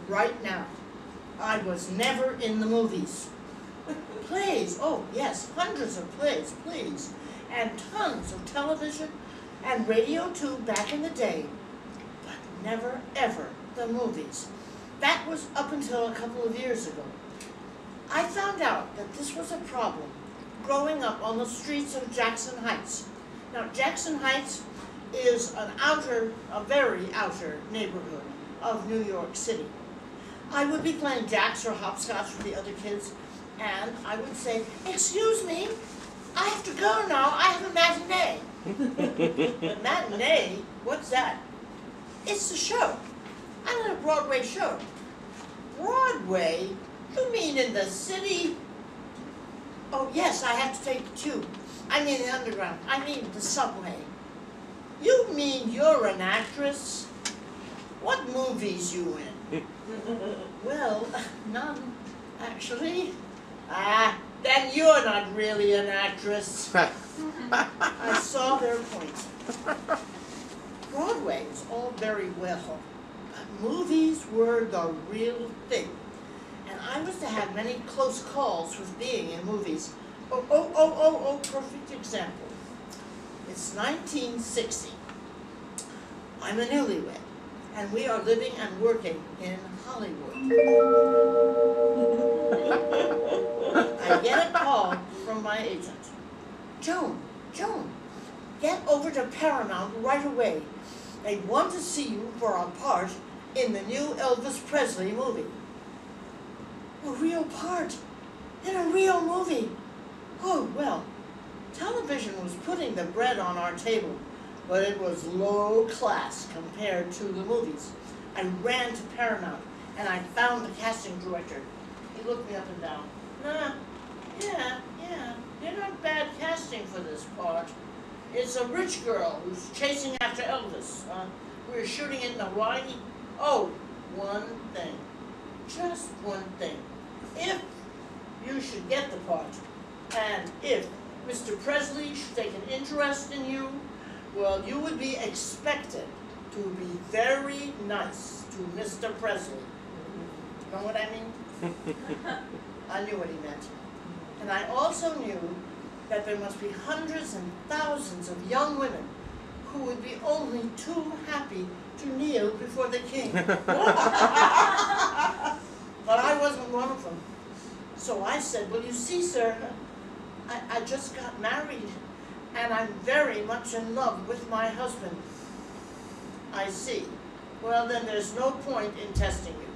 right now. I was never in the movies. Plays, oh yes, hundreds of plays, please. And tons of television and radio too back in the day. But never ever the movies. That was up until a couple of years ago. I found out that this was a problem growing up on the streets of Jackson Heights. Now Jackson Heights is a very outer neighborhood of New York City. I would be playing jacks or hopscotch with the other kids, and I would say, "Excuse me, I have to go now, I have a matinee." A matinee? What's that? It's a show. I'm in a Broadway show. Broadway? You mean in the city? Oh yes, I have to take the tube. I mean the underground. I mean the subway. You mean you're an actress? What movies you in? Well, none, actually. Ah, then you're not really an actress. I saw their point. Broadway is all very well, but movies were the real thing. And I was to have many close calls with being in movies. Oh, perfect example. It's 1960. I'm a newlywed, and we are living and working in Hollywood. I get a call from my agent. Joan, get over to Paramount right away. They want to see you for a part in the new Elvis Presley movie. A real part in a real movie. Oh, well, television was putting the bread on our table, but it was low class compared to the movies. I ran to Paramount and I found the casting director. He looked me up and down. Yeah, you're not bad casting for this part. It's a rich girl who's chasing after Elvis. We're shooting it in Hawaii. Oh, one thing. Just one thing. If you should get the part, and if Mr. Presley should take an interest in you, well, you would be expected to be very nice to Mr. Presley. Know what I mean? I knew what he meant. And I also knew that there must be hundreds and thousands of young women who would be only too happy to kneel before the king. But I wasn't one of them. So I said, well, you see, sir, I just got married, and I'm very much in love with my husband. I see. Well, then there's no point in testing you.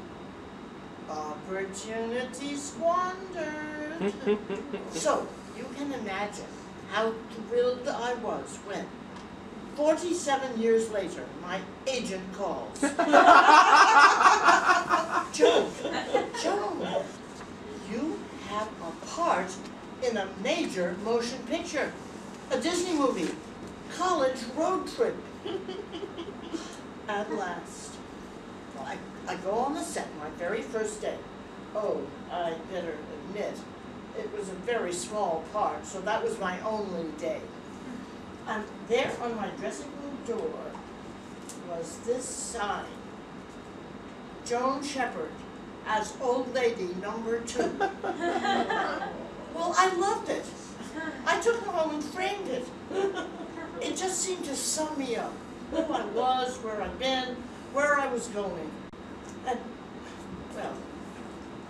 Opportunity squandered. So, you can imagine how thrilled I was when, 47 years later, my agent calls. Joan, you have a part in a major motion picture, a Disney movie, college road trip. At last. Well, I go on the set my very first day. Oh, I better admit, it was a very small part, so that was my only day. And there on my dressing room door was this sign, Joan Shepard as old lady number 2. Well, I loved it. I took it home and framed it. It just seemed to sum me up. Who I was, where I'd been, where I was going. And, well,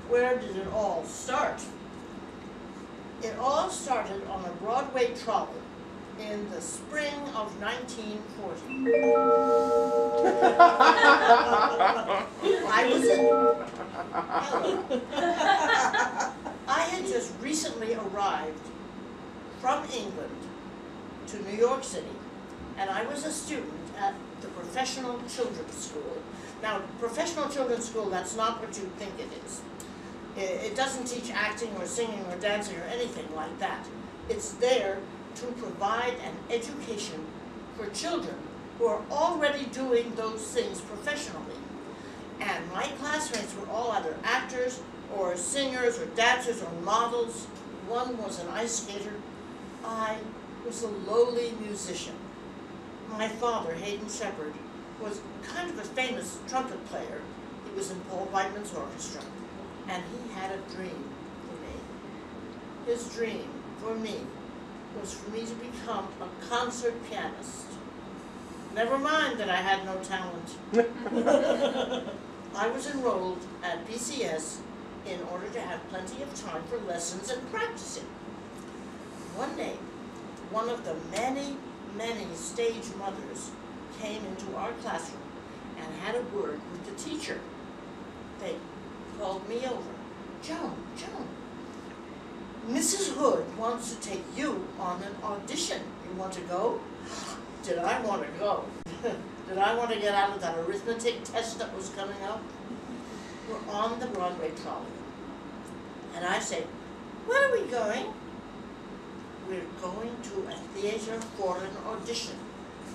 where did it all start? It all started on a Broadway trolley in the spring of 1940. I was in... Hello. I had just recently arrived from England to New York City, and I was a student at the Professional Children's School. Now, Professional Children's School, that's not what you think it is. It doesn't teach acting or singing or dancing or anything like that. It's there to provide an education for children who are already doing those things professionally. And my classmates were all either actors or singers or dancers or models. One was an ice skater. I was a lowly musician. My father, Hayden Shepard, was kind of a famous trumpet player. He He was in Paul Whiteman's orchestra, and he had a dream for me. His dream for me was for me to become a concert pianist. Never mind that I had no talent. I was enrolled at BCS in order to have plenty of time for lessons and practicing. One day, one of the many stage mothers came into our classroom and had a word with the teacher. They called me over. Joan, Mrs. Hood wants to take you on an audition. You want to go? Did I want to go? Did I want to get out of that arithmetic test that was coming up? We're on the Broadway trolley. And I say, where are we going? We're going to a theater for an audition.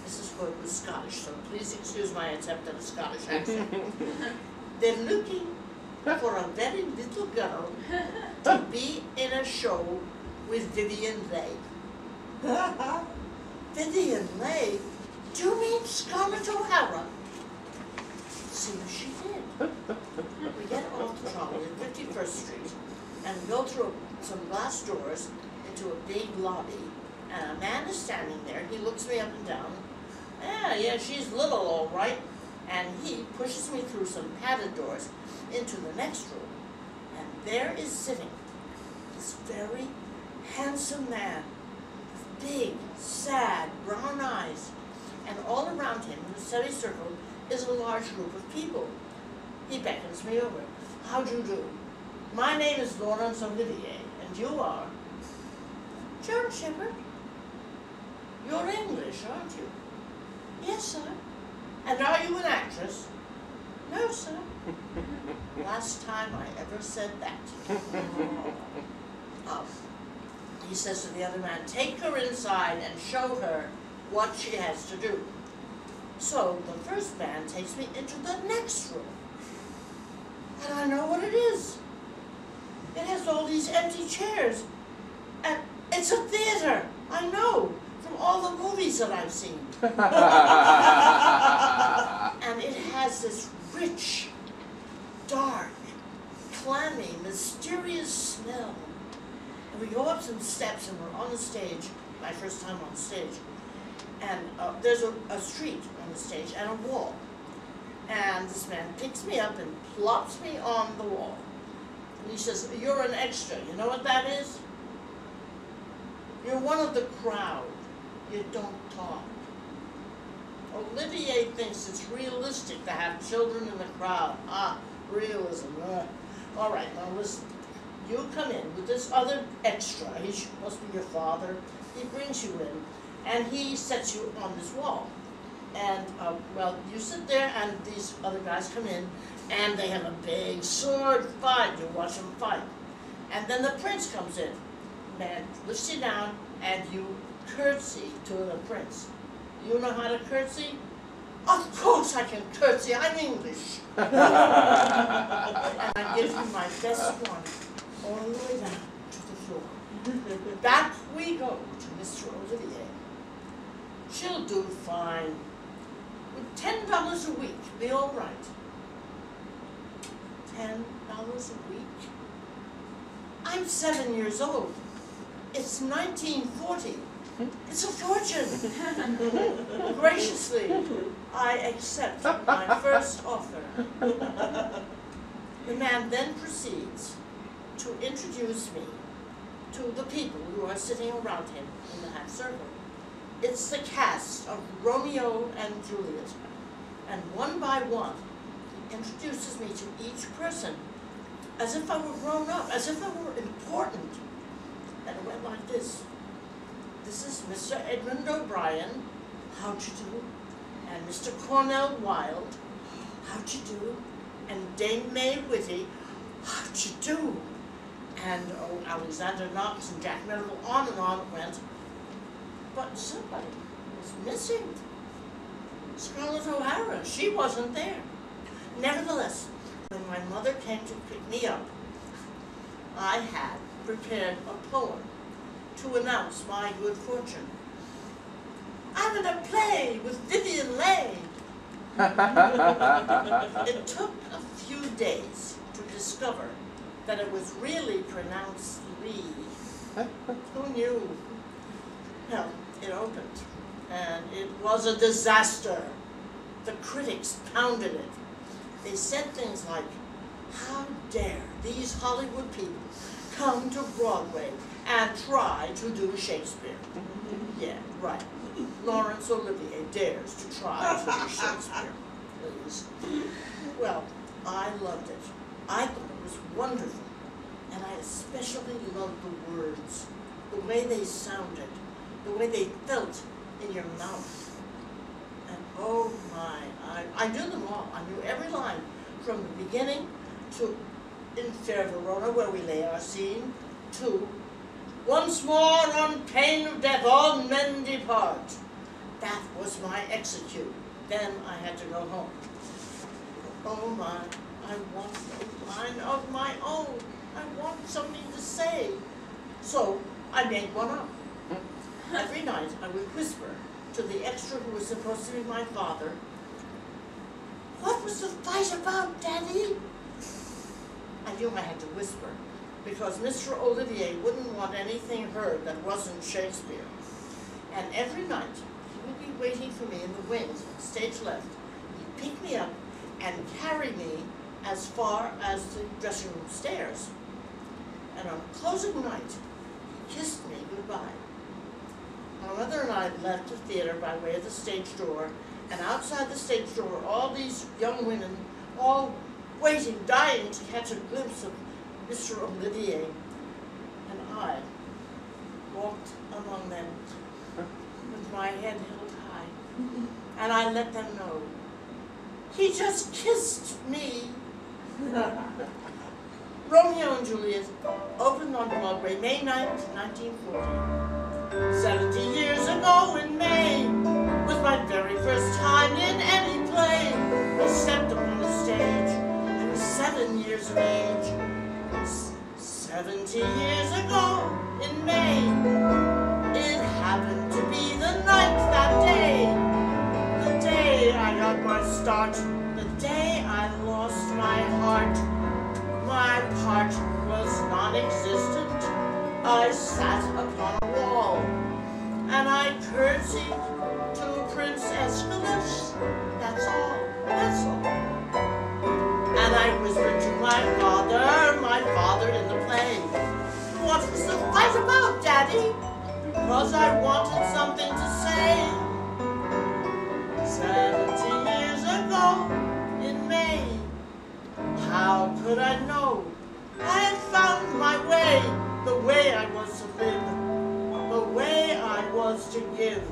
Mrs. Hood was Scottish, so please excuse my attempt at a Scottish accent. They're looking for a very little girl to be in a show with Vivian Leigh. Vivian Leigh? Do you mean Scarlett O'Hara? See what she did. We get off the trolley at 51st Street and go through some glass doors into a big lobby, and a man is standing there. He looks me up and down. Yeah, she's little, all right. And he pushes me through some padded doors into the next room, and there is sitting this very handsome man with big, sad, brown eyes, and all around him in a semicircle is a large group of people. He beckons me over. How do you do? My name is Laurence Olivier, and you are? Joan Shepherd. You're English, aren't you? Yes, sir. And are you an actress? No, sir. Last time I ever said that. He says to the other man, take her inside and show her what she has to do. So the first man takes me into the next room. And I know what it is. It has all these empty chairs. And it's a theater. I know, from all the movies that I've seen. And it has this rich, dark, clammy, mysterious smell. And we go up some steps and we're on the stage, my first time on stage. And there's a street on the stage and a wall. And this man picks me up and plops me on the wall. And he says, you're an extra. You know what that is? You're one of the crowd. You don't talk. Olivier thinks it's realistic to have children in the crowd. Realism. All right, now listen. You come in with this other extra. He must be your father. He brings you in, and he sets you on this wall. And, well, you sit there, and these other guys come in, and they have a big sword fight. You watch them fight. And then the prince comes in. Man lifts you down, and you curtsy to the prince. You know how to curtsy? Of course I can curtsy. I'm English. And I give you my best one, all the way down to the floor. Back we go to Mr. Olivier. She'll do fine. Would $10 a week be all right? $10 a week? I'm 7 years old. It's 1940. It's a fortune. Graciously, I accept my first offer. The man then proceeds to introduce me to the people who are sitting around him in the half circle. It's the cast of Romeo and Juliet. And one by one, he introduces me to each person as if I were grown up, as if I were important. And it went like this. This is Mr. Edmund O'Brien, how'd you do? And Mr. Cornell Wilde, how'd you do? And Dame May Whitty, how'd you do? And Alexander Knox and Jack Miracle, on and on it went. But somebody was missing. Scarlett O'Hara, she wasn't there. Nevertheless, when my mother came to pick me up, I had prepared a poem to announce my good fortune. I'm in a play with Vivian Leigh. It took a few days to discover that it was really pronounced Lee. Who knew? Well, it opened, and it was a disaster. The critics pounded it. They said things like, how dare these Hollywood people come to Broadway and try to do Shakespeare? Yeah, right. Laurence Olivier dares to try to do Shakespeare, please. Well, I loved it. I thought it was wonderful. And I especially loved the words, the way they sounded, the way they felt in your mouth. And oh my, I knew them all. I knew every line from the beginning to in Fair Verona, where we lay our scene, to once more on pain of death all men depart. That was my execute. Then I had to go home. Oh my, I want a line of my own. I want something to say. So I made one up. Every night I would whisper to the extra who was supposed to be my father, "What was the fight about, Daddy?" I knew I had to whisper, because Mr. Olivier wouldn't want anything heard that wasn't Shakespeare. And every night he would be waiting for me in the wings, stage left. He'd pick me up and carry me as far as the dressing room stairs. And on closing night, he kissed me goodbye. My mother and I left the theater by way of the stage door, and outside the stage door were all these young women, all waiting, dying to catch a glimpse of Mr. Olivier. And I walked among them with my head held high, and I let them know, he just kissed me. Romeo and Juliet opened on Broadway May 9th, 1940. 70 years ago in May was my very first time in any play. I stepped upon the stage. I was 7 years of age. 70 years ago in May, it happened to be the night that day. The day I got my start, the day I lost my heart. My part was non-existent. I sat upon a wall, and I curtsied to Prince Aeschylus. That's all, that's all. And I whispered to my father in the play, "What was the fight about, Daddy?" Because I wanted something to say. 70 years ago in May, how could I know? I had found my way, the way I was to live, the way I was to give.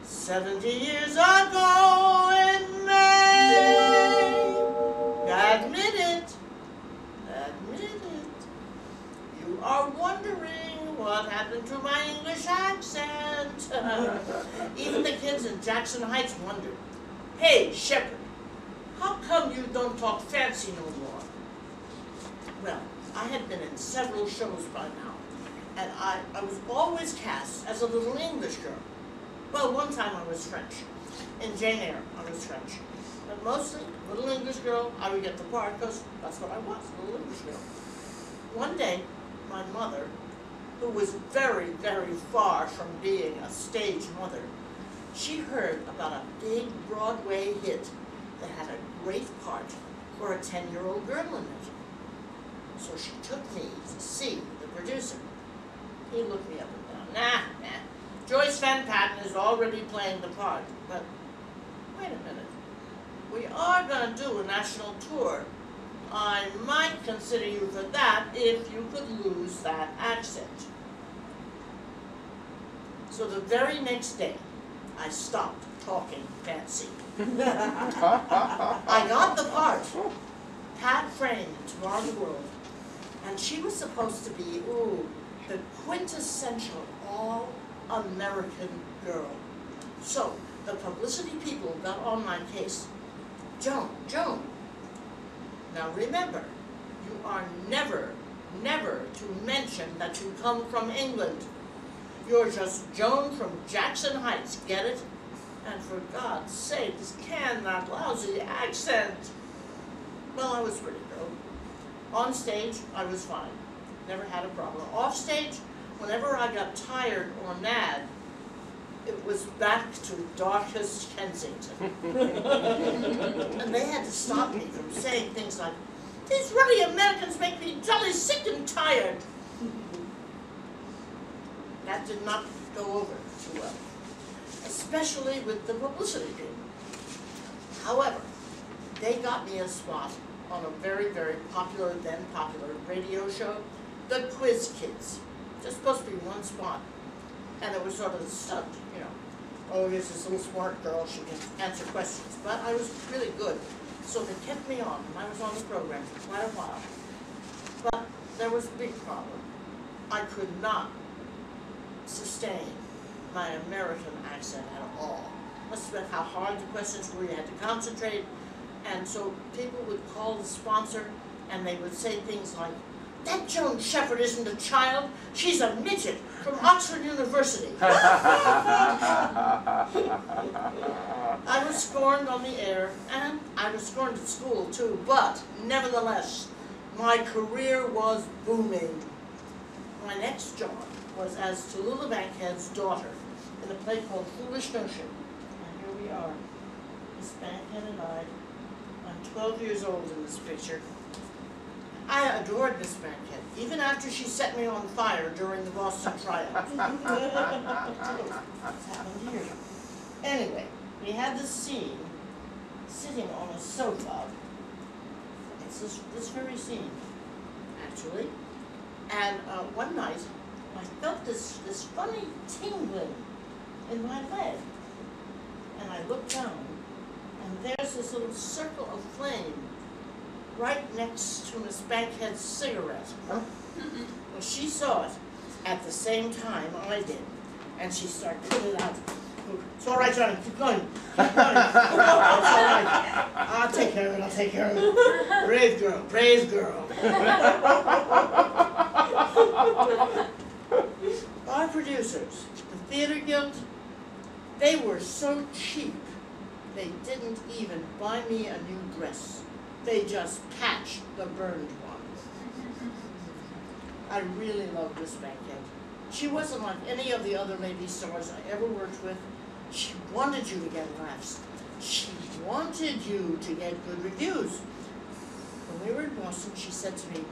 70 years ago in May. Admit it, admit it. You are wondering what happened to my English accent. Even the kids in Jackson Heights wondered, "Hey, Shepherd, how come you don't talk fancy no more?" Well, I had been in several shows by now, and I was always cast as a little English girl. Well, one time I was French. In Jane Eyre, I was French. But mostly, little English girl, I would get the part because that's what I was, little English girl. One day, my mother, who was very, very far from being a stage mother, she heard about a big Broadway hit that had a great part for a 10-year-old girl in it. So she took me to see the producer. He looked me up and down. Nah. Joyce Van Patten is already playing the part. But wait a minute. We are going to do a national tour. I might consider you for that if you could lose that accent. So the very next day, I stopped talking fancy. I got the part. Pat framed To Mar the World. And she was supposed to be, the quintessential all-American girl. So the publicity people got on my case. Joan. Now remember, you are never to mention that you come from England. You're just Joan from Jackson Heights, get it? And for God's sake, can that lousy accent. Well, I was pretty girl. On stage, I was fine. Never had a problem. Off stage, whenever I got tired or mad, it was back to darkest Kensington. And they had to stop me from saying things like, "These ruddy Americans make me jolly sick and tired." That did not go over too well, especially with the publicity people. However, they got me a spot on a very, very popular, then popular radio show, The Quiz Kids. Just supposed to be one spot. And it was sort of a stunt, you know. Oh, here's this little smart girl, she can answer questions. But I was really good. So they kept me on, and I was on the program for quite a while. But there was a big problem. I could not sustain my American accent at all. Must have been how hard the questions were, you had to concentrate. And so people would call the sponsor, and they would say things like, "That Joan Shepherd isn't a child, she's a midget from Oxford University." I was scorned on the air, and I was scorned at school too, but nevertheless, my career was booming. My next job was as Tallulah Bankhead's daughter in a play called Foolish Notion. And here we are, Miss Bankhead and I. I'm 12 years old in this picture. I adored Miss Bankhead, even after she set me on fire during the Boston trial. What's happened here? Anyway, we had this scene sitting on a sofa. It's this very scene, actually. And one night, I felt this funny tingling in my leg. And I looked down, and there's this little circle of flame right next to Miss Bankhead's cigarette. Well, she saw it at the same time I did, and she started putting it out. "It's all right, Johnny, keep going, keep going." "Oh, it's all right. I'll take care of it, I'll take care of it. Brave girl, brave girl." Our producers, the Theatre Guild, they were so cheap, they didn't even buy me a new dress. They just patched the burned one. I really loved Miss Bankhead. She wasn't like any of the other lady stars I ever worked with. She wanted you to get laughs. She wanted you to get good reviews. When we were in Boston, she said to me,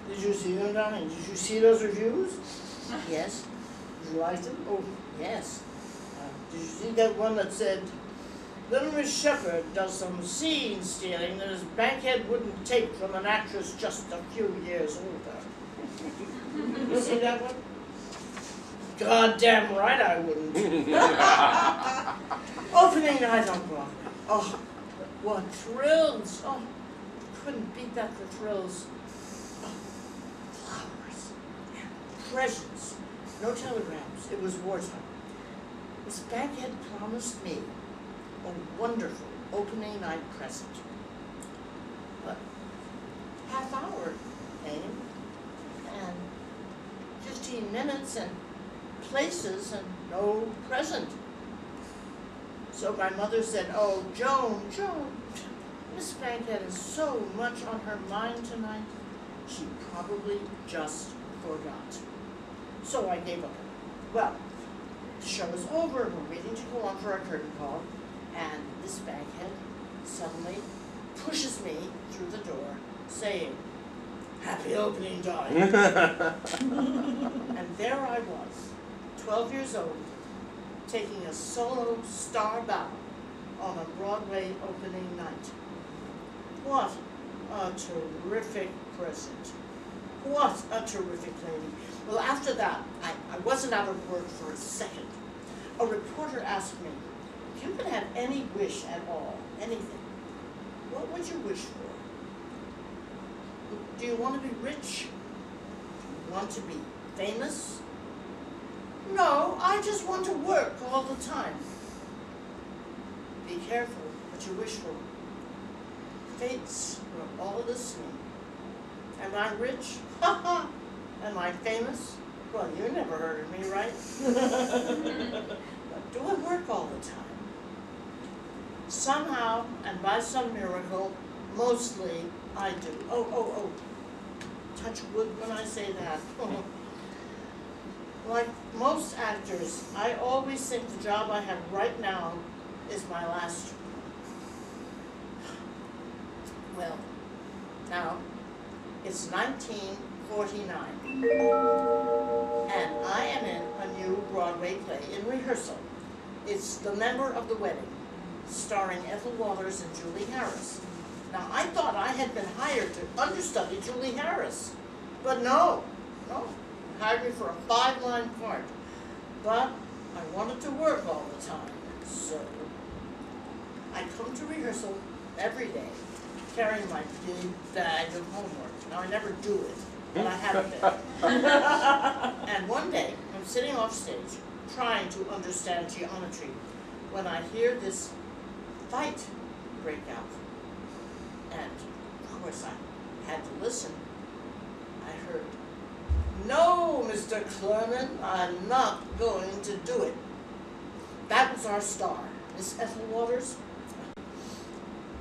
"Did you see them, darling? Did you see those reviews?" "Yes." "Did you like them?" "Oh, yes." "Did you see that one that said, 'Little Miss Shepherd does some scene stealing that his Bankhead wouldn't take from an actress just a few years older'?" You see that one? "Goddamn right I wouldn't." Opening night on Broadway. Oh, what thrills! Oh, couldn't beat that for thrills. Oh, flowers and presents. No telegrams. It was wartime. Miss Bankhead promised me a wonderful opening night present. But half hour came, and 15 minutes, and places, and no present. So my mother said, "Oh, Joan, Miss Bankhead has so much on her mind tonight, she probably just forgot." So I gave up. Well, the show is over, we're waiting to go on for our curtain call, and Miss Bankhead suddenly pushes me through the door, saying, "Happy opening, darling." And there I was, 12 years old, taking a solo star bow on a Broadway opening night. What a terrific present. What a terrific lady. Well, after that, I wasn't out of work for a second. A reporter asked me, "If you could have any wish at all, anything, what would you wish for? Do you want to be rich? Do you want to be famous?" "No, I just want to work all the time." Be careful what you wish for. Fates were all the same. Am I rich? Ha ha! Am I famous? Well, you never heard of me, right? But do I work all the time? Somehow, and by some miracle, Mostly, I do. Oh. Touch wood when I say that. Like most actors, I always think the job I have right now is my last. Well, now, it's 1949, and I am in a new Broadway play in rehearsal. It's The Member of the Wedding, starring Ethel Waters and Julie Harris. Now, I thought I had been hired to understudy Julie Harris, but no, hired me for a 5-line part. But I wanted to work all the time, so I come to rehearsal every day, carrying my big bag of homework. Now, I never do it, but I have it there. And one day, I'm sitting off stage, trying to understand geometry, when I hear this fight break out. And, of course, I had to listen. I heard, "No, Mr. Clerman, I'm not going to do it." That was our star, Miss Ethel Waters.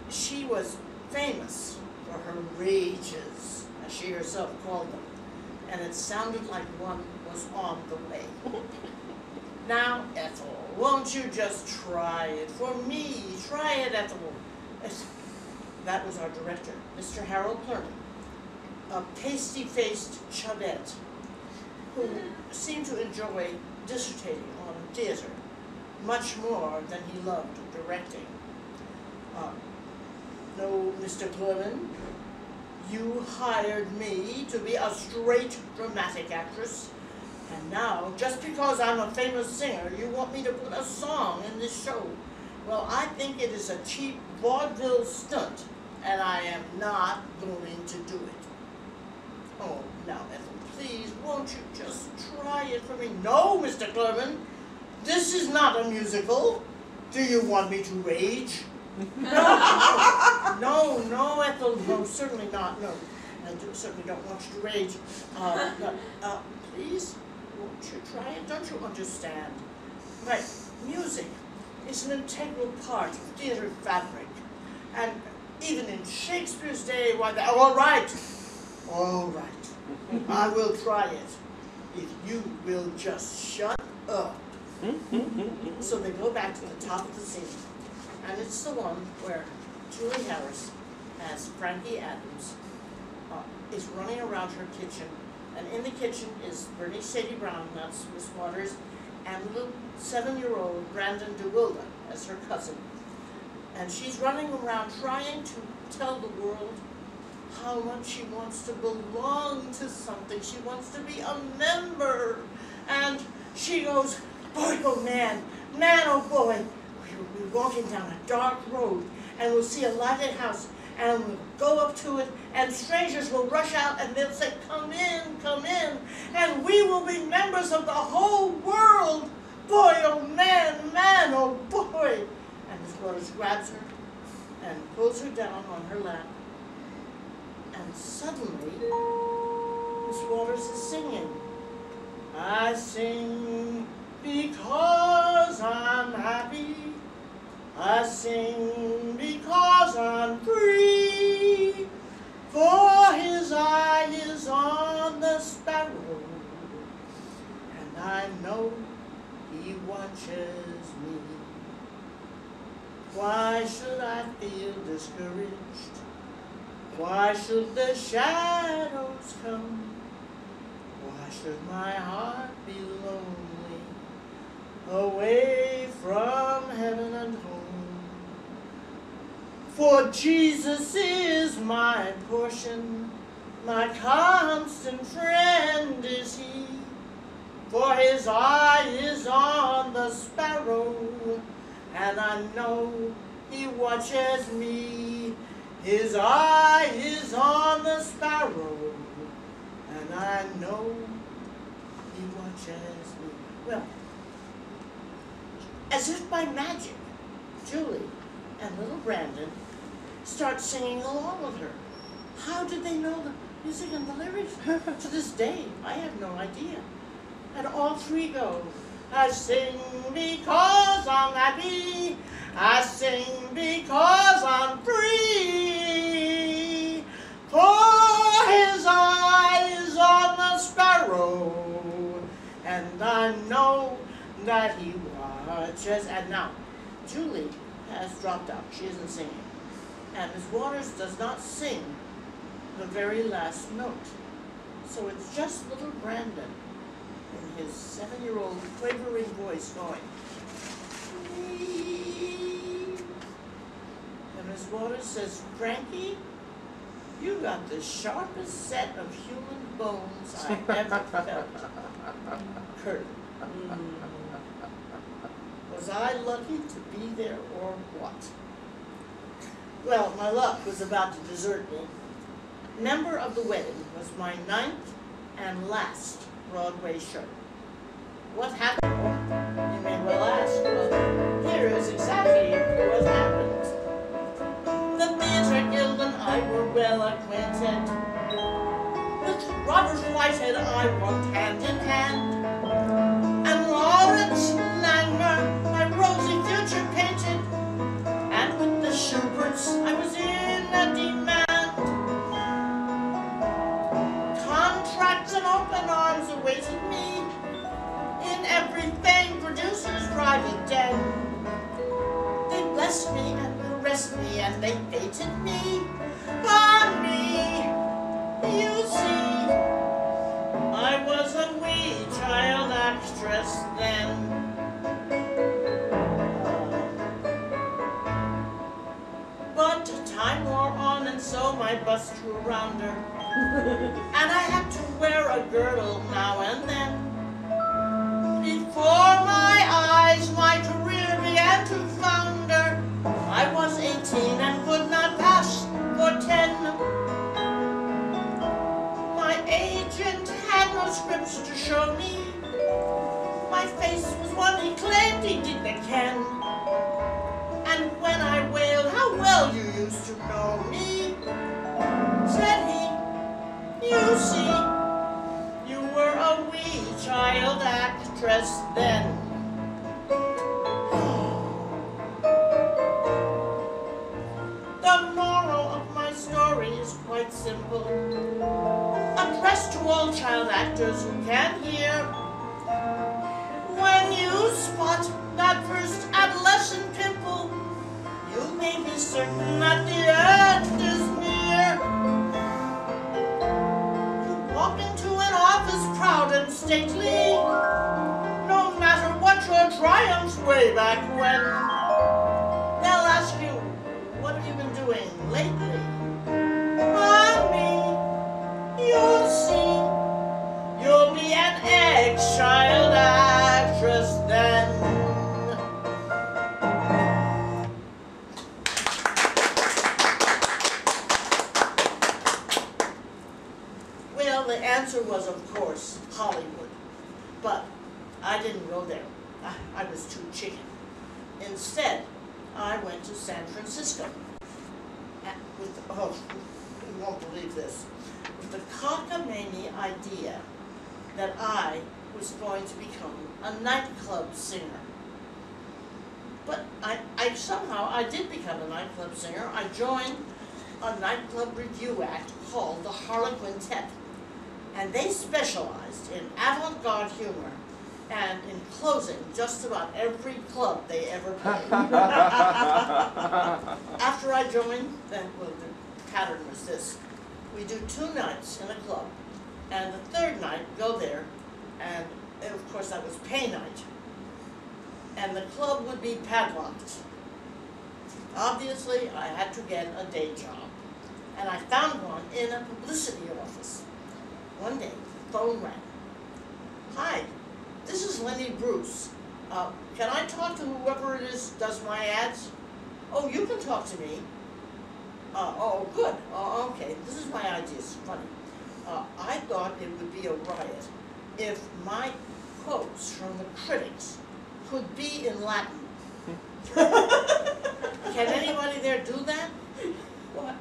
She was famous for her rages, as she herself called them, and it sounded like one was on the way. "Now, Ethel, won't you just try it for me? Try it, Ethel." That was our director, Mr. Harold Clerman, a pasty-faced chubette who seemed to enjoy dissertating on theater much more than he loved directing. "No, Mr. Clerman, you hired me to be a straight dramatic actress, and now, just because I'm a famous singer, you want me to put a song in this show. Well, I think it is a cheap vaudeville stunt, and I am not going to do it." "Oh, now, Ethel, please, won't you just try it for me?" "No, Mr. Clerman, this is not a musical. Do you want me to rage?" No, Ethel, no, certainly not, no. I certainly don't want you to rage. Please, won't you try it? Don't you understand? Right, music is an integral part of theater fabric. And even in Shakespeare's day, why, all right, I will try it, if you will just shut up. So they go back to the top of the scene, and it's the one where Julie Harris, as Frankie Adams, is running around her kitchen, and in the kitchen is Bernice Sadie Brown, that's Miss Waters, and little 7-year-old Brandon DeWilda as her cousin. And she's running around trying to tell the world how much she wants to belong to something. She wants to be a member. And she goes, "Boy, oh man, oh boy, we'll be walking down a dark road, and we'll see a lighted house, and we'll go up to it, and strangers will rush out, and they'll say, 'Come in, and we will be members of the whole world. Boy, oh man, oh boy.'" And Miss Waters grabs her and pulls her down on her lap, and suddenly Miss Waters is singing. "I sing because I'm happy. I sing because I'm free. For his eye is on the sparrow, and I know he watches me. Why should I feel discouraged? Why should the shadows come? Why should my heart be lonely, away from heaven and home? For Jesus is my portion, my constant friend is he. For his eye is on the sparrow, and I know he watches me. His eye is on the sparrow, and I know he watches me." Well, as if by magic, Julie and little Brandon start singing along with her. How did they know the music and the lyrics? To this day, I have no idea. And all three go, "I sing because I'm happy. I sing because I'm free. for his eyes on the sparrow, and I know that he watches. And now, Julie has dropped out. She isn't singing. And Miss Waters does not sing the very last note. So it's just little Brandon in his 7-year-old quavering voice going, "Me." And Miss Waters says, "Frankie, you got the sharpest set of human bones I ever felt." Kurt, was I lucky to be there or what? Well, my luck was about to desert me. Member of the wedding was my 9th and last Broadway show. What happened? You may well ask. Well, here is exactly what happened. The Theatre Guild and I were well acquainted. With Robert Whitehead I walked hand in hand, and Lawrence Langner my rosy future painted, and with the Schuberts I was in a demand. Contracts and open arms awaited me in everything producers' private den. They blessed me and caressed me and they fated me. On me, you see, I was a wee child actress then. But time wore on and so my bust grew rounder, and I had to wear a girdle now and then. Before my eyes my career began to founder. I was 18 and could not pass for 10. My agent had no scripts to show me. My face was one he claimed he didn't ken. And when I wailed, "How well you used to know me," said he, "You see, you were a wee child actress then." The moral of my story is quite simple, addressed to all child actors who can hear. When you spot that first adolescent pimple, you may be certain that the end is near. You walk into an office proud and stately, no matter what your triumphs way back when. They'll ask you, "What have you been doing lately?" Mommy, you'll see, you'll be an ex-child actress then. Well, the answer was, of course, Hollywood. But I didn't go there. I was too chicken. Instead, I went to San Francisco with, oh, you won't believe this, with the cockamamie idea that I was going to become a nightclub singer. But somehow I did become a nightclub singer. I joined a nightclub review act called the Harlequintet, and they specialized in avant-garde humor and in closing just about every club they ever played. After I joined, the pattern was this. We do 2 nights in a club, and the 3rd night, go there, and of course that was pay night, and the club would be padlocked. Obviously, I had to get a day job, and I found one in a publicity office. One day, the phone rang. "Hi, this is Lenny Bruce. Can I talk to whoever it is does my ads?" "Oh, you can talk to me." Oh, good. Okay, this is my idea. It's funny. I thought it would be a riot if my quotes from the critics could be in Latin. Can anybody there do that? Well, I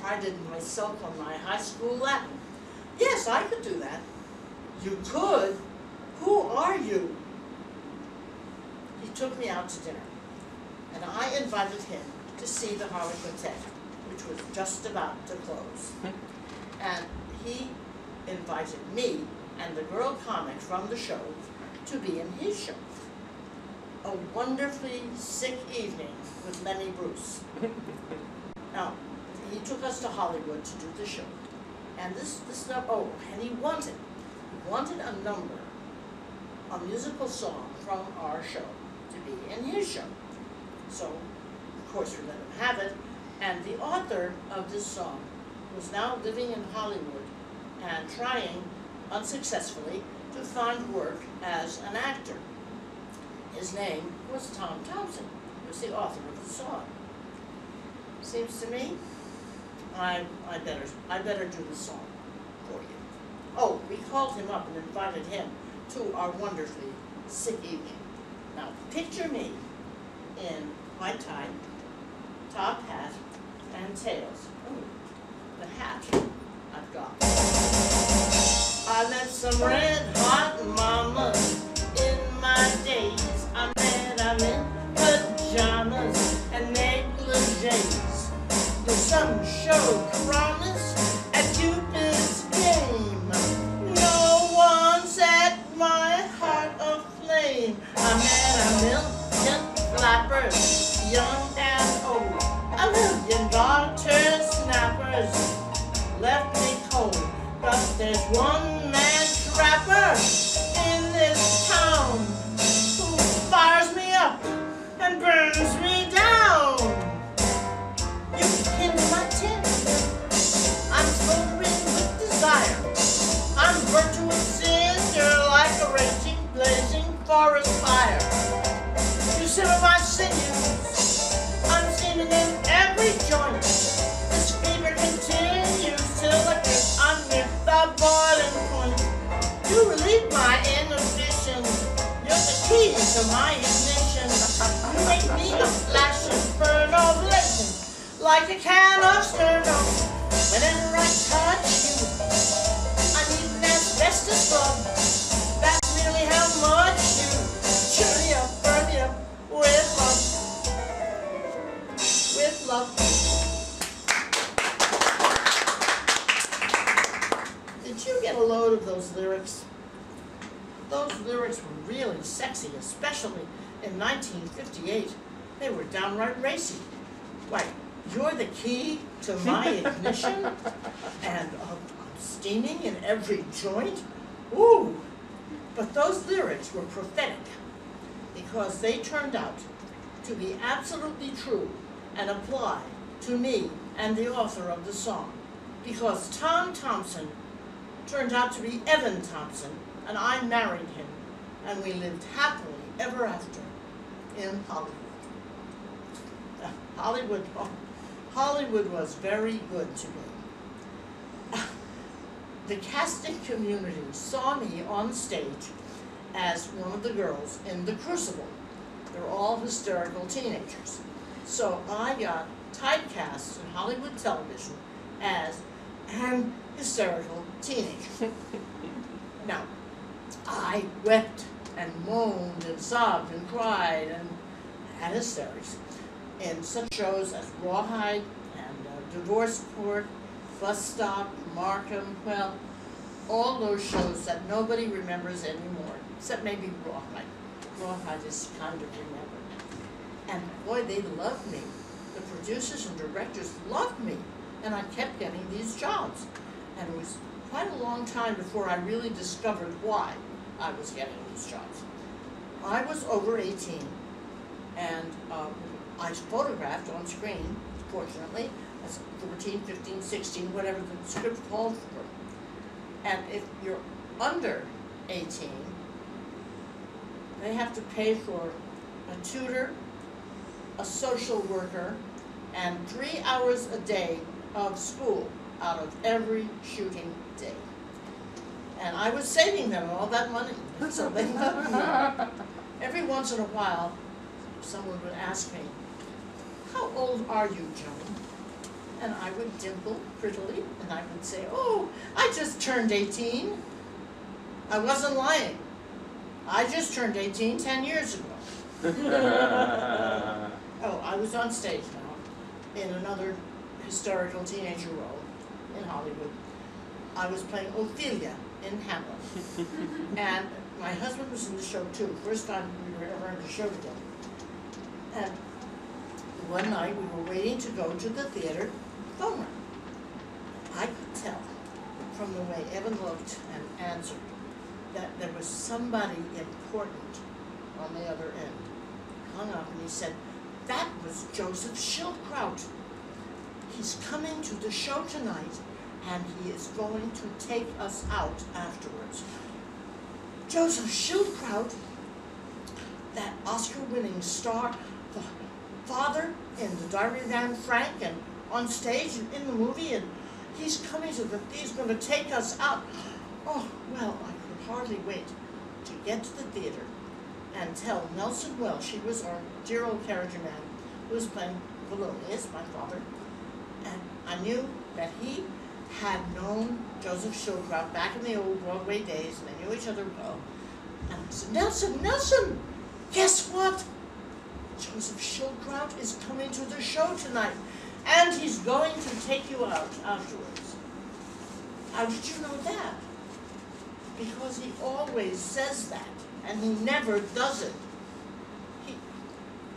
prided myself on my high school Latin. Yes, I could do that. You could? Who are you? He took me out to dinner, and I invited him to see the Harlequintet, which was just about to close. And he invited me and the girl comic from the show to be in his show. A wonderfully sick evening with Lenny Bruce. Now, he took us to Hollywood to do the show. And and he wanted a number, a musical song from our show to be in his show. So, of course, we let him have it. And the author of this song was now living in Hollywood and trying, unsuccessfully, to find work as an actor. His name was Tom Thompson, who was the author of the song. Seems to me, I better do the song for you. Oh, we called him up and invited him to our wonderfully sick evening. Now, picture me in white tie, top hat, and tails. Ooh, the hat I've got. I met some red hot mamas in my days. I met pajamas and negligees. The sun showed promise at Cupid's game. No one set my heart aflame. I met a million flappers, young and old. A million garter snappers left me cold. But there's one man trapper in this town who fires me up and burns me down. You can kindle my tent. I'm smoldering with desire. I'm burnt to a cinder like a raging, blazing forest fire. You simmer my sinews. I'm steaming in every joint. This fever continues till I get under the boiling point. You relieve my inhibition. You're the key to my ignition. You make me a flash inferno blazing like a can of sterno. Whenever I touch you, I need an asbestos glove. That's merely how much you cheer me up, burn me up with love. With love. Did you get a load of those lyrics? Those lyrics were really sexy, especially in 1958. They were downright racy. Like, you're the key to my ignition, and I'm steaming in every joint. Ooh! But those lyrics were prophetic because they turned out to be absolutely true and apply to me and the author of the song. Because Tom Thompson turned out to be Evan Thompson, and I married him, and we lived happily ever after in Hollywood. Hollywood was very good to me. The casting community saw me on stage as one of the girls in The Crucible. They're all hysterical teenagers. So I got typecast in Hollywood television as an hysterical teenager. Now, I wept and moaned and sobbed and cried and had hysterics in such shows as Rawhide and Divorce Court, Bus Stop, Markham, well, all those shows that nobody remembers anymore, except maybe Rawhide. Rawhide is kind of remembered. And boy, they loved me. The producers and directors loved me, and I kept getting these jobs. And it was quite a long time before I really discovered why I was getting these jobs. I was over 18, and I photographed on screen, fortunately, as 14, 15, 16, whatever the script called for. And if you're under 18, they have to pay for a tutor, a social worker, and 3 hours a day of school out of every shooting day. And I was saving them all that money, so they loved me. Every once in a while, someone would ask me, "How old are you, Joan?" And I would dimple prettily, and I would say, "Oh, I just turned 18. I wasn't lying. I just turned 18 10 years ago. Oh, I was on stage now in another hysterical teenager role in Hollywood. I was playing Ophelia in Hamlet. And my husband was in the show too. First time we were ever in the show together. And one night we were waiting to go to the theater, phone rang. I could tell from the way Evan looked and answered that there was somebody important on the other end. He hung up and he said, "That was Joseph Schildkraut. He's coming to the show tonight and he is going to take us out afterwards." Joseph Schildkraut, that Oscar-winning star, the father in The Diary of Anne Frank and on stage and in the movie, and he's coming to he's going to take us out. Oh, well, I could hardly wait to get to the theater and tell Nelson Welsh, he was our dear old character man, who was playing Polonius, my father, and I knew that he had known Joseph Schildkraut back in the old Broadway days, and they knew each other well. And I said, Nelson, guess what? Joseph Schildkraut is coming to the show tonight, and he's going to take you out afterwards. How did you know that? Because he always says that, and he never does it.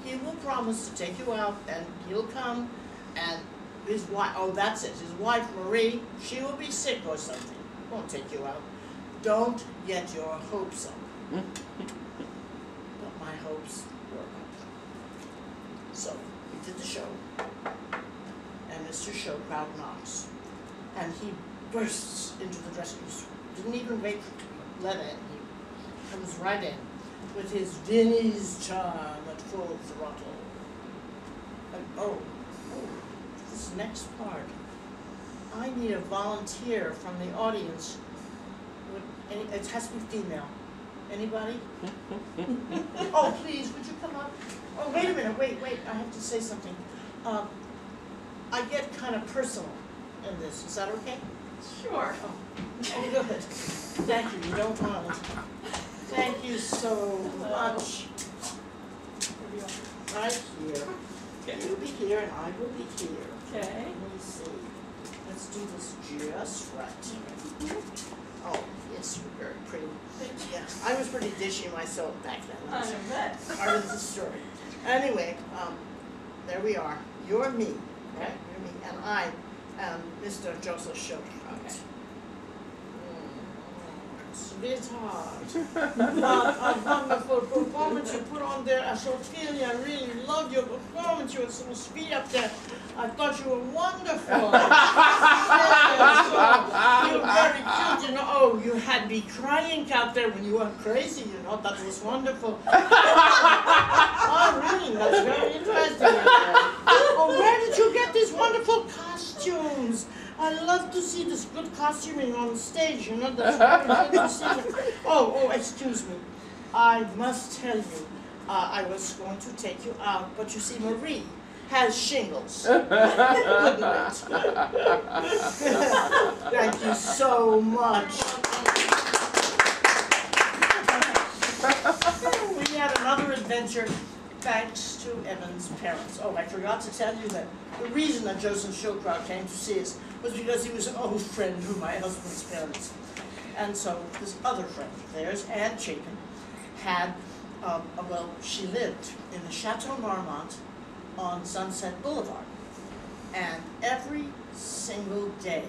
He will promise to take you out, and he'll come, and his wife, oh, that's it, his wife, Marie, she will be sick or something. Won't take you out. Don't get your hopes up. But my hopes were up. So, we did the show, and Mr. Schildkraut knocks, and he bursts into the dressing room. Didn't even wait to let in. He comes right in with his Vinnie's charm at full throttle. And oh, this next part, I need a volunteer from the audience. It has to be female. Anybody? Oh, please, would you come up? Oh, wait a minute, wait, I have to say something. I get kind of personal in this. Is that okay? Sure. Oh, good. Thank you, you don't mind. Thank you so much. Right here. Okay. You'll be here and I will be here. Okay. Let me see. Let's do this just right. Oh, yes, you're very pretty. Yeah, I was pretty dishy myself back then. I bet. Part of the story. Anyway, there we are. You're me, right? You're me, and I am Mr. Joseph Schildkraut. Sweetheart, a wonderful performance you put on there as Ophelia. I really loved your performance. You were so sweet up there. I thought you were wonderful. Yes, you were very cute, you know. Oh, you had me crying out there when you went crazy, you know. That was wonderful. Oh, really? That's very interesting. Oh, where did you get these wonderful costumes? I love to see this good costuming on stage, you know, that's very good to see. Oh, excuse me. I must tell you, I was going to take you out, but you see, Marie has shingles. Thank you so much. We had another adventure thanks to Evan's parents. Oh, I forgot to tell you that the reason that Joseph Schildkraut came to see us was because he was an old friend of my husband's parents. And so this other friend of theirs, Anne Chapin, had, well, she lived in the Chateau Marmont on Sunset Boulevard. And every single day,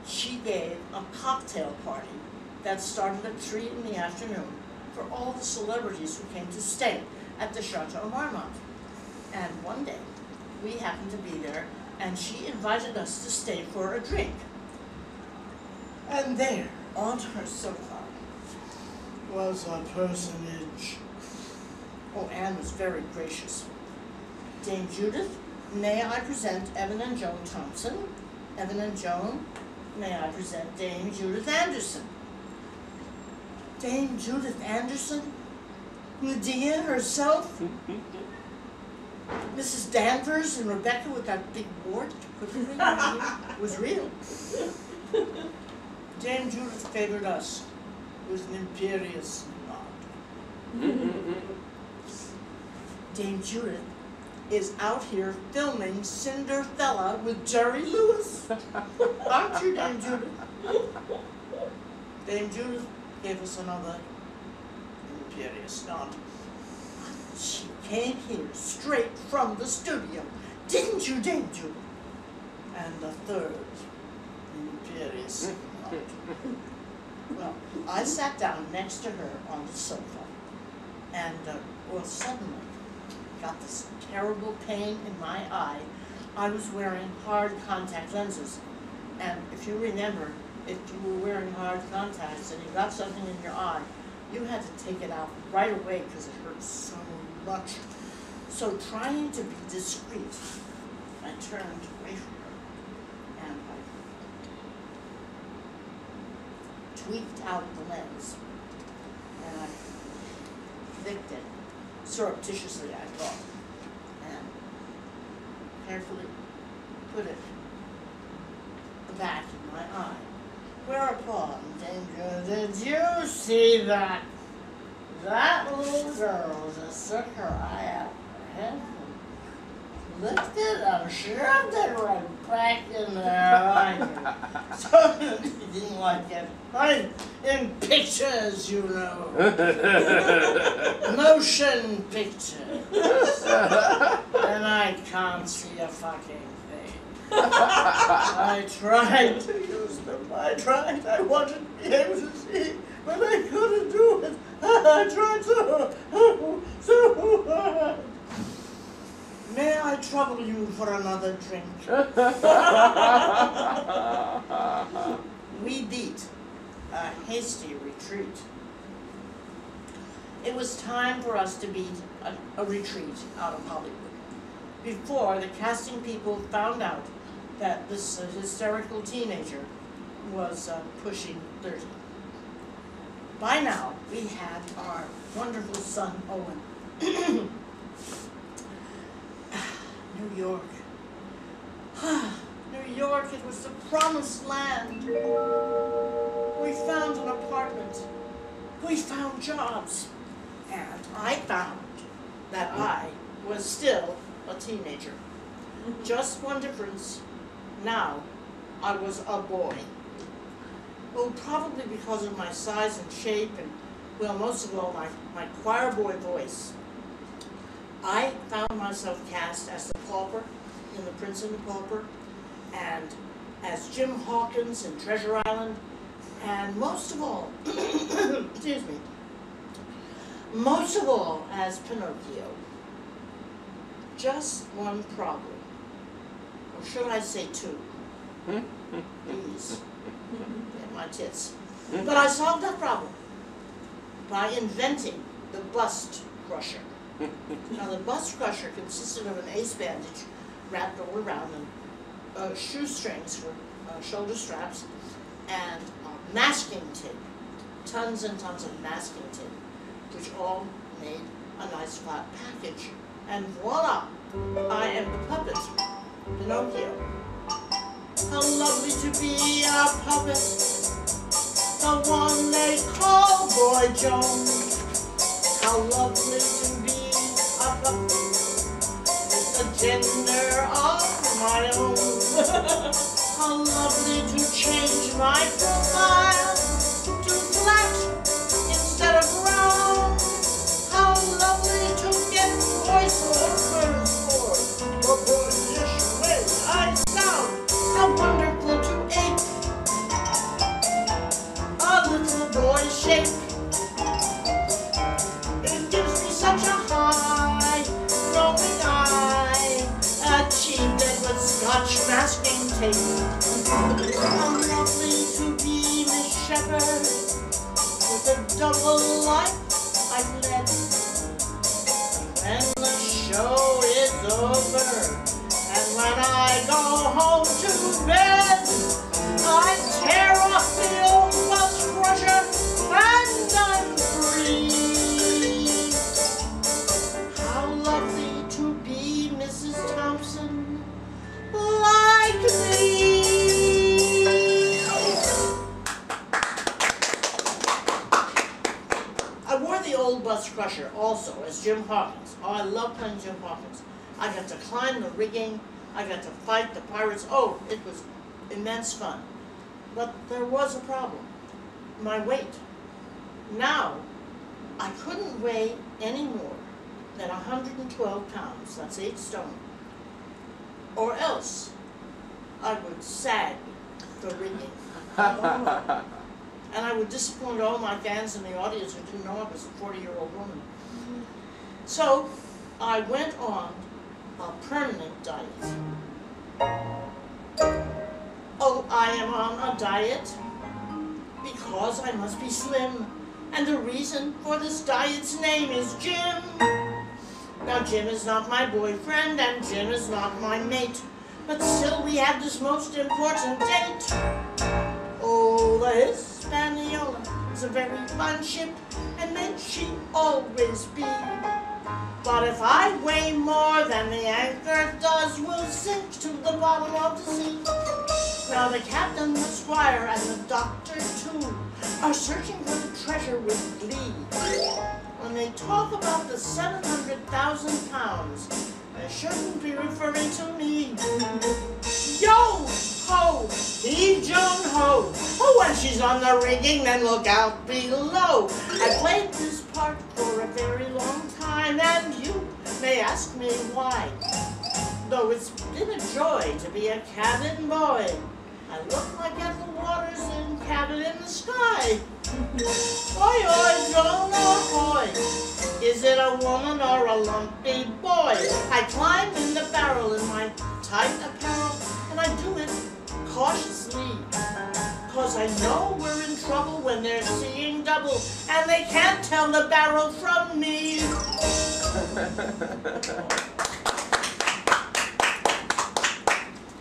she gave a cocktail party that started at 3 in the afternoon for all the celebrities who came to stay at the Chateau Marmont. And one day, we happened to be there, and she invited us to stay for a drink. And there, on her sofa, was a personage. Oh, Anne was very gracious. Dame Judith, may I present Evan and Joan Thompson? Evan and Joan, may I present Dame Judith Anderson? Dame Judith Anderson? Medea herself? Mrs. Danvers and Rebecca with that big wart was real. Dame Judith favored us with an imperious nod. Dame Judith is out here filming Cinderella with Jerry Lewis. Aren't you, Dame Judith? Dame Judith gave us another imperious nod. She came here straight from the studio, didn't you, Dame Judith? And the third imperious nod. Well, I sat down next to her on the sofa, and suddenly got this terrible pain in my eye. I was wearing hard contact lenses, and if you remember, if you were wearing hard contacts and you got something in your eye, you had to take it out right away because it hurt so much. So trying to be discreet, I turned away from her and I tweaked out the lens and I flicked it, surreptitiously I thought, and carefully put it back in my eye. Whereupon, Danger, did you see that? That little girl just took her eye out of her head and licked it and shoved it right back in there. So he didn't like it. I'm in pictures, you know. Motion pictures. And I can't see a fucking thing. I tried to use them. I wanted to be able to see, but I couldn't do it. I tried so hard. May I trouble you for another drink? We beat a hasty retreat. It was time for us to beat a retreat out of Hollywood before the casting people found out that this hysterical teenager was pushing 30. By now, we had our wonderful son, Owen. New York. New York, it was the promised land. We found an apartment. We found jobs. And I found that I was still a teenager. Just one difference. Now, I was a boy. Well, probably because of my size and shape and, well, most of all, my choir boy voice. I found myself cast as the pauper in The Prince and the Pauper, and as Jim Hawkins in Treasure Island, and most of all, excuse me, most of all as Pinocchio. Just one problem. Or should I say two? These. Yeah, my tits. But I solved that problem by inventing the bust crusher. Now the bust crusher consisted of an ace bandage wrapped all around and shoestrings for shoulder straps and masking tape, tons and tons of masking tape, which all made a nice flat package. And voila, I am the puppet, Pinocchio. How lovely to be a puppet, the one they call Boy Jones. How lovely to be a puppet with a gender of my own. How lovely to change my profile to flat instead of round. How lovely to get voiceovers for boyish way I sound. How wonderful to ape a little boy shape. It gives me such a high, glowing eye, achieved it with Scotch masking tape. How lovely to be Miss Shepherd with a double life I've led. When the show is over and when I go home to bed, I tear off the old bus crusher and I'm free. How lovely to be Mrs. Thompson like me. I wore the old bus crusher also as Jim Hawkins. Oh, I love playing Jim Hawkins. I got to climb the rigging. I got to fight the pirates. Oh, it was immense fun. But there was a problem. My weight. Now, I couldn't weigh any more than 112 pounds, that's 8 stone, or else I would sag the rigging. And I would disappoint all my fans in the audience who didn't know I was a 40-year-old woman. So I went on a permanent diet. Oh, I am on a diet because I must be slim. And the reason for this diet's name is Jim. Now, Jim is not my boyfriend, and Jim is not my mate. But still, we have this most important date. Oh, the Hispaniola is a very fine ship, and may she always be. But if I weigh more than the anchor does, we'll sink to the bottom of the sea. Now the captain, the squire, and the doctor too are searching for the treasure with glee. When they talk about the 700,000 pounds, they shouldn't be referring to me. Yo! Ho! Heave Joan Ho! Oh, when she's on the rigging, then look out below. I played this part for a very long time, and you may ask me why. Though it's been a joy to be a cabin boy, I look like at the waters in Cabin in the Sky. Oi, oi, Joan, ahoy! Is it a woman or a lumpy boy? I climb in the barrel in my tight apparel, and I do it cautiously, 'cause I know we're in trouble when they're seeing double, and they can't tell the barrel from me.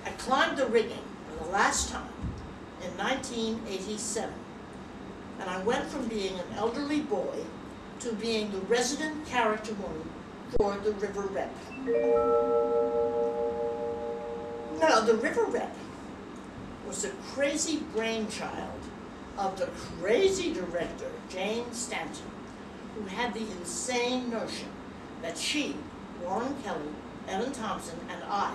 I climbed the rigging for the last time in 1987, and I went from being an elderly boy to being the resident character woman for the River Rep. Now, the River Rep was the crazy brainchild of the crazy director, Jane Stanton, who had the insane notion that she, Warren Kelly, Evan Thompson, and I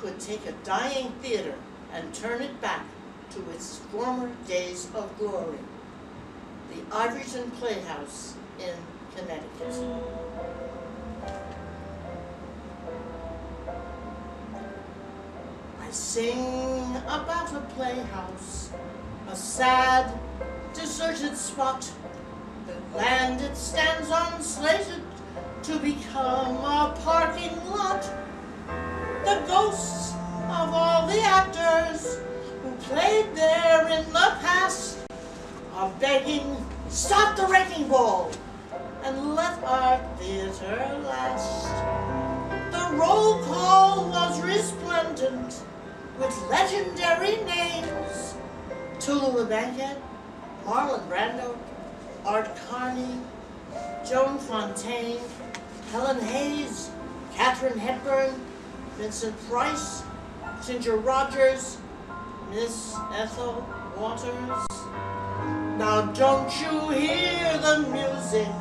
could take a dying theater and turn it back to its former days of glory, the Ivoryton Playhouse in Connecticut. I sing about a playhouse, a sad, deserted spot. The land it stands on slated to become a parking lot. The ghosts of all the actors who played there in the past are begging, stop the wrecking ball and let our theater last. The roll call was resplendent with legendary names: Tula Bankhead, Marlon Brando, Art Carney, Joan Fontaine, Helen Hayes, Katharine Hepburn, Vincent Price, Ginger Rogers, Miss Ethel Waters. Now don't you hear the music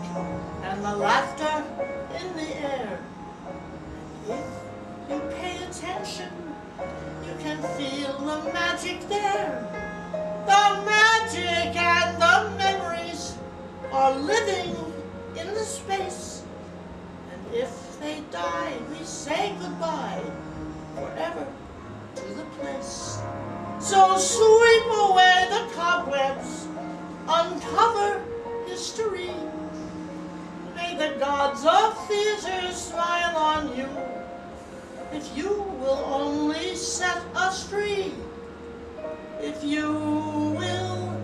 and the laughter in the air? And if you pay attention, you can feel the magic there. The magic and the memories are living in the space. And if they die, we say goodbye forever to the place. So sweep away the cobwebs, uncover history. May the gods of theater smile on you if you will only set us free. If you will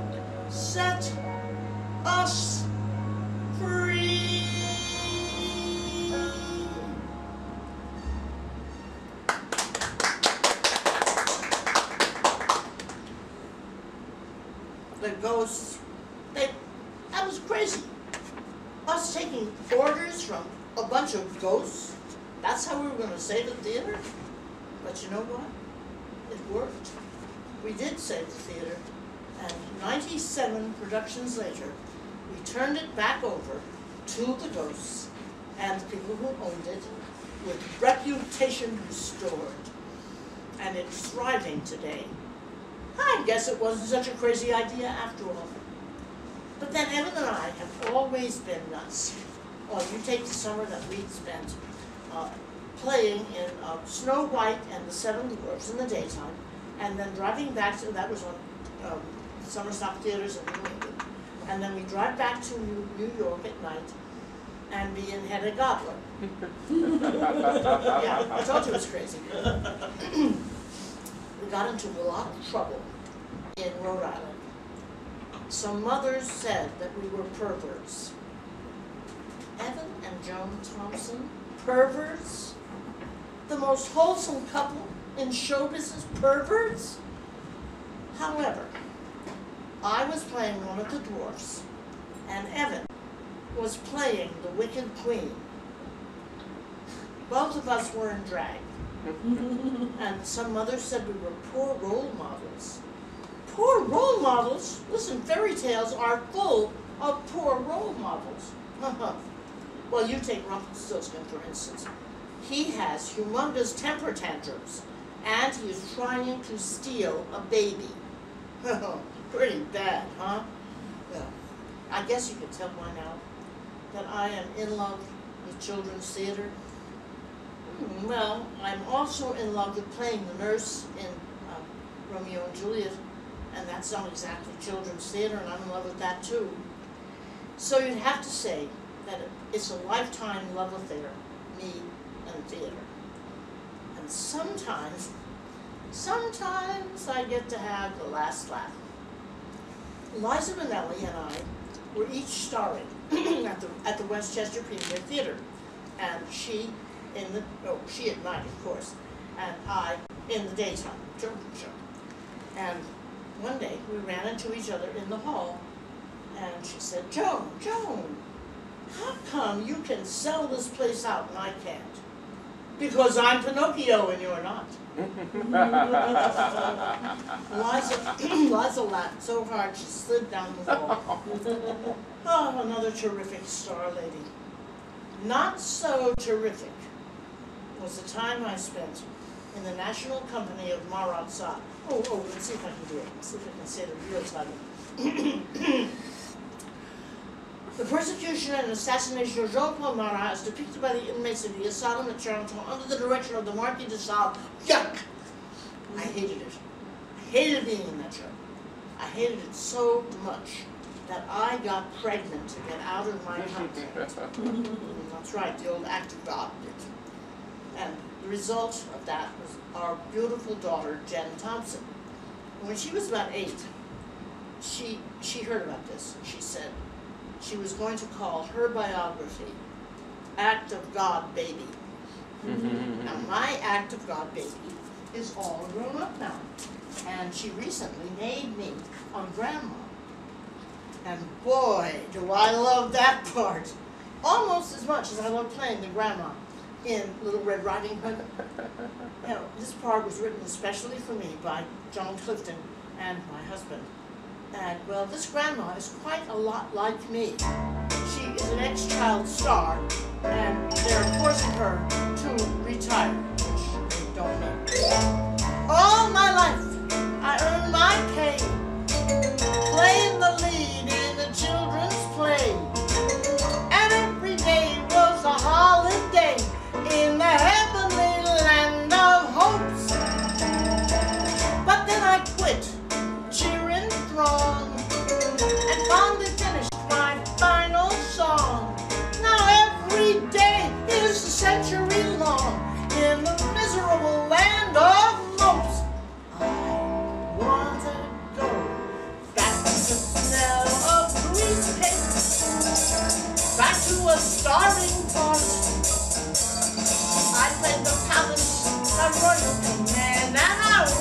set us free. The ghosts, that was crazy. Us taking orders from a bunch of ghosts, that's how we were going to save the theater? But you know what? It worked. We did save the theater, and 97 productions later, we turned it back over to the ghosts and the people who owned it, with reputation restored. And it's thriving today. I guess it wasn't such a crazy idea after all. But then Evan and I have always been nuts. Well, you take the summer that we spent playing in Snow White and the Seven Dwarfs in the daytime, and then driving back to, that was on summer stock theaters in New England, and then we drive back to New York at night and be in Hedda Gabler. Yeah, I told you it was crazy. We got into a lot of trouble in Rhode Island. Some mothers said that we were perverts. Evan and Joan Thompson, perverts? The most wholesome couple in show business, perverts? However, I was playing one of the dwarfs, and Evan was playing the Wicked Queen. Both of us were in drag. And some mothers said we were poor role models. Poor role models? Listen, fairy tales are full of poor role models. Well, you take Rumpelstiltskin, for instance. He has humongous temper tantrums, and he is trying to steal a baby. Pretty bad, huh? Well, I guess you could tell by now that I am in love with children's theater. Well, I'm also in love with playing the nurse in Romeo and Juliet, and that's not exactly children's theater, and I'm in love with that too. So you'd have to say that it's a lifetime love affair, me and theater. And sometimes I get to have the last laugh. Liza Minnelli and I were each starring at the Westchester Premier Theater, and she at night, of course, and I in the daytime, children's show. And one day we ran into each other in the hall, and she said, Joan, how come you can sell this place out and I can't? Because I'm Pinocchio and you're not. Liza laughed so hard she slid down the wall. Oh, another terrific star lady. Not so terrific was the time I spent in the National Company of Marat Sade. Oh, let's see if I can do it. Let's see if I can say the real title. The persecution and assassination of Jean-Paul Marat as depicted by the inmates of the asylum at Charenton under the direction of the Marquis de Sade. Yuck! I hated it. I hated being in that show. I hated it so much that I got pregnant to get out of my content. That's right, the old act of God did. And the result of that was our beautiful daughter, Jen Thompson. When she was about 8, she heard about this, and she said she was going to call her biography Act of God Baby. Now, my Act of God Baby is all grown up now. And she recently made me a grandma. And boy, do I love that part. Almost as much as I love playing the grandma in Little Red Riding Hood. You know, this part was written especially for me by John Clifton and my husband. And, well, this grandma is quite a lot like me. She is an ex-child star, and they're forcing her to retire, which they don't need. All my life, I earned my pay, playing the lead in a children's play. And every day was a holiday in the heavenly land of hopes. But then I quit, cheering throng, and finally finished my final song. Now every day is a century long in the miserable land of mopes. I want to go back to the smell of greasepaint, back to a starving part. I played the palace of royal command, and I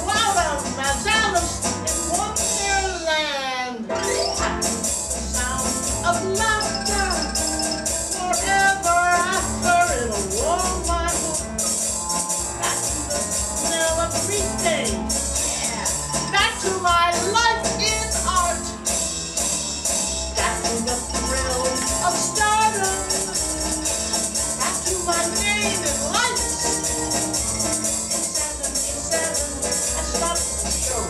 wowed as Alice in Wonderland. I the sound of laughter forever after it'll warm my heart. Back to the smell of greeting, yeah. Back to my life in art. Back to the thrill of stardom. Back to my name in lights. In 77, I stopped the show.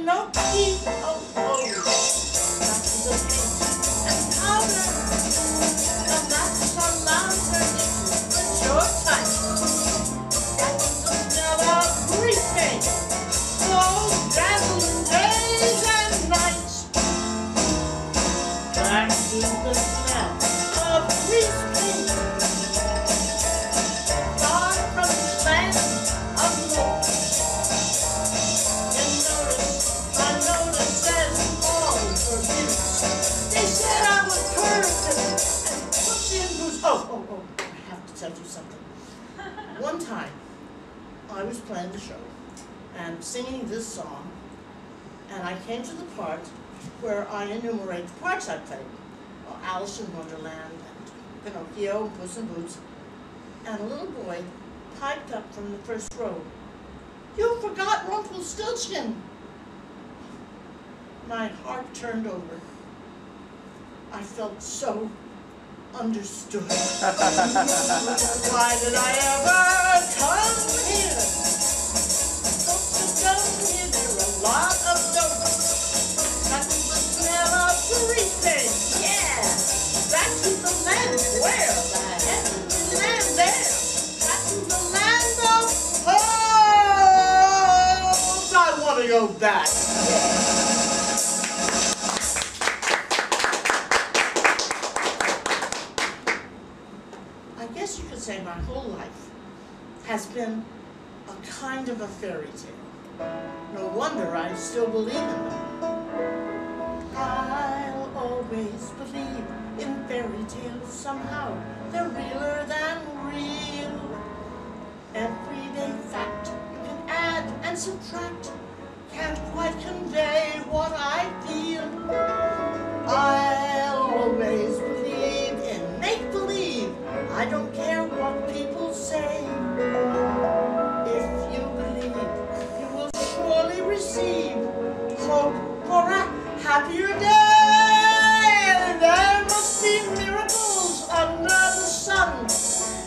Pinocchio. Back to the paint and powder. The maps are louder if you put your time. Back to the smell of grease paint. Those dazzling days and nights. Back to the smell of grease paint. Far from the land of love. And I noticed as all were beauties. They said I was perfect and puts in boots. Oh, I have to tell you something. One time, I was playing the show and singing this song, and I came to the part where I enumerate the parts I played. Alice in Wonderland, and Pinocchio, and Puss in Boots, and a little boy piped up from the first row, "You forgot Rumpelstiltskin." My heart turned over. I felt so understood. Why did I ever come here? Folks have done here, there are a lot of dope. Back to the smell of grease paint, yeah. Back to the land where the heavenly land there. Back to the land of hope. I want to go back. I guess you could say my whole life has been a kind of a fairy tale. No wonder I still believe in them. I'll always believe in fairy tales somehow. They're realer than real. Everyday fact you can add and subtract. Can't quite convey what I feel. I'll always believe in make-believe. I don't care what people say. If you believe, you will surely receive hope for a happier day. There must be miracles under the sun,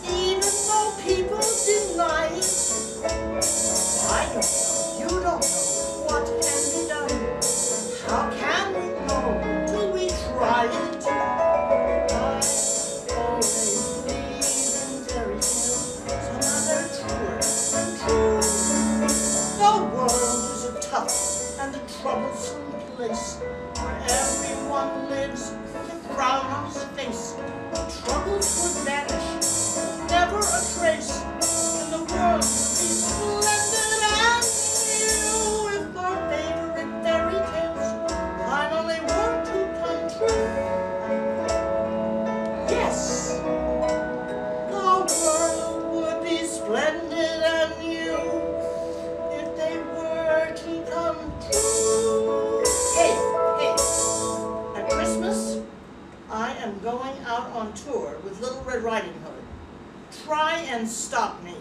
even though people deny it. I don't know, you don't know what can be done. How can we know till we try it? I always believe in fairy tales, somehow they're truer than true. The world is a tough and a troublesome place, where everyone lives with a frown on his face. Troubles would vanish, never a trace, and the world would be splendid and new if our favorite fairy tales finally were to come true. Yes, the world would be splendid and new if they were to come true. Hey, at Christmas, I am going out on tour with Little Red Riding Hood. Try and stop me.